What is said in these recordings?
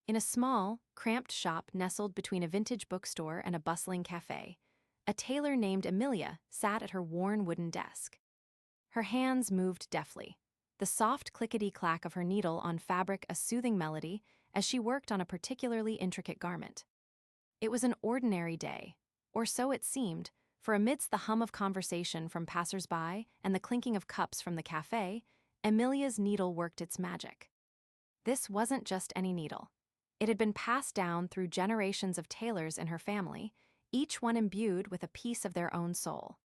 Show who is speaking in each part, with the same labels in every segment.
Speaker 1: In a small, cramped shop nestled between a vintage bookstore and a bustling cafe, a tailor named Amelia sat at her worn wooden desk. Her hands moved deftly, the soft clickety-clack of her needle on fabric a soothing melody as she worked on a particularly intricate garment. It was an ordinary day, or so it seemed, for amidst the hum of conversation from passers-by and the clinking of cups from the cafe, Amelia's needle worked its magic. This wasn't just any needle. It had been passed down through generations of tailors in her family, each one imbued with a piece of their own soul.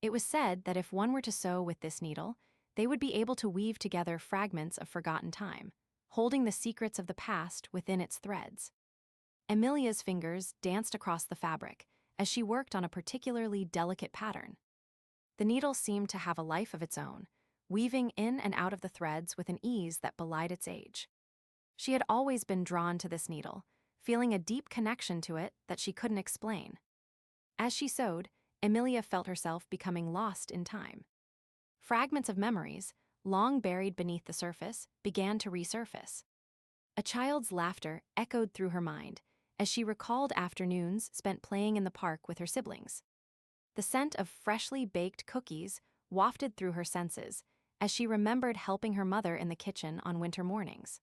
Speaker 1: It was said that if one were to sew with this needle, they would be able to weave together fragments of forgotten time, holding the secrets of the past within its threads. Amelia's fingers danced across the fabric as she worked on a particularly delicate pattern. The needle seemed to have a life of its own, weaving in and out of the threads with an ease that belied its age. She had always been drawn to this needle, feeling a deep connection to it that she couldn't explain. As she sewed, Amelia felt herself becoming lost in time. Fragments of memories, long buried beneath the surface, began to resurface. A child's laughter echoed through her mind as she recalled afternoons spent playing in the park with her siblings. The scent of freshly baked cookies wafted through her senses as she remembered helping her mother in the kitchen on winter mornings.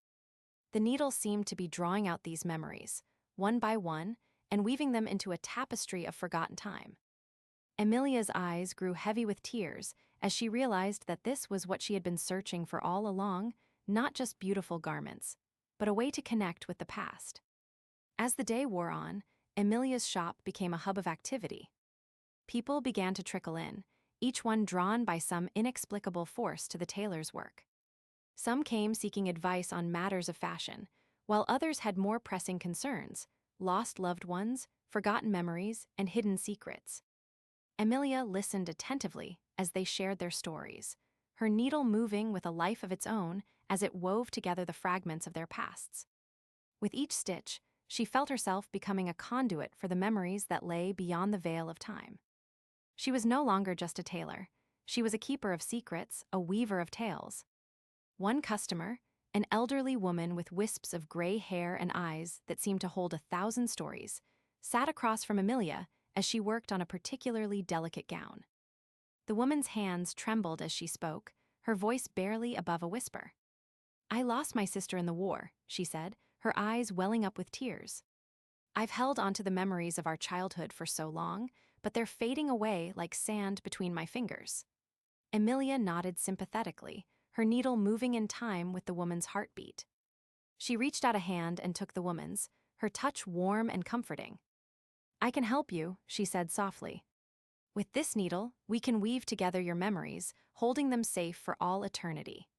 Speaker 1: The needle seemed to be drawing out these memories, one by one, and weaving them into a tapestry of forgotten time. Amelia's eyes grew heavy with tears as she realized that this was what she had been searching for all along, not just beautiful garments, but a way to connect with the past. As the day wore on, Amelia's shop became a hub of activity. People began to trickle in, each one drawn by some inexplicable force to the tailor's work. Some came seeking advice on matters of fashion, while others had more pressing concerns: lost loved ones, forgotten memories, and hidden secrets. Amelia listened attentively as they shared their stories, her needle moving with a life of its own as it wove together the fragments of their pasts. With each stitch, she felt herself becoming a conduit for the memories that lay beyond the veil of time. She was no longer just a tailor. She was a keeper of secrets, a weaver of tales. One customer, an elderly woman with wisps of gray hair and eyes that seemed to hold 1,000 stories, sat across from Amelia as she worked on a particularly delicate gown. The woman's hands trembled as she spoke, her voice barely above a whisper. "I lost my sister in the war," she said, her eyes welling up with tears. "I've held onto the memories of our childhood for so long, but they're fading away like sand between my fingers." Amelia nodded sympathetically, her needle moving in time with the woman's heartbeat. She reached out a hand and took the woman's, her touch warm and comforting. "I can help you," she said softly. "With this needle, we can weave together your memories, holding them safe for all eternity."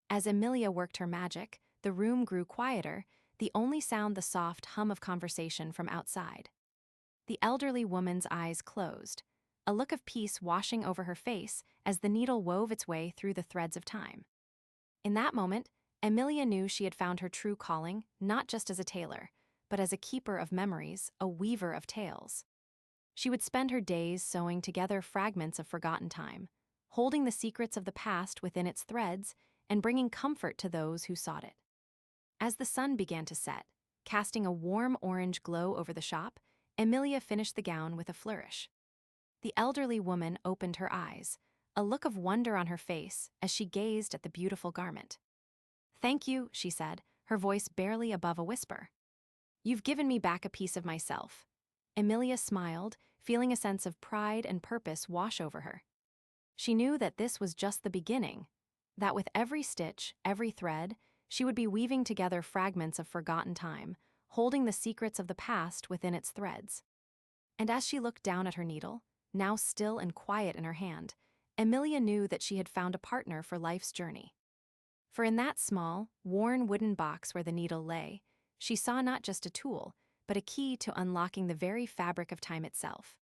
Speaker 1: As Amelia worked her magic, the room grew quieter, the only sound the soft hum of conversation from outside. The elderly woman's eyes closed, a look of peace washing over her face as the needle wove its way through the threads of time. In that moment, Amelia knew she had found her true calling, not just as a tailor, but as a keeper of memories, a weaver of tales. She would spend her days sewing together fragments of forgotten time, holding the secrets of the past within its threads and bringing comfort to those who sought it. As the sun began to set, casting a warm orange glow over the shop, Amelia finished the gown with a flourish. The elderly woman opened her eyes, a look of wonder on her face as she gazed at the beautiful garment. "Thank you," she said, her voice barely above a whisper. "You've given me back a piece of myself." Amelia smiled, feeling a sense of pride and purpose wash over her. She knew that this was just the beginning, that with every stitch, every thread, she would be weaving together fragments of forgotten time, holding the secrets of the past within its threads. And as she looked down at her needle, now still and quiet in her hand, Amelia knew that she had found a partner for life's journey. For in that small, worn wooden box where the needle lay, she saw not just a tool, but a key to unlocking the very fabric of time itself.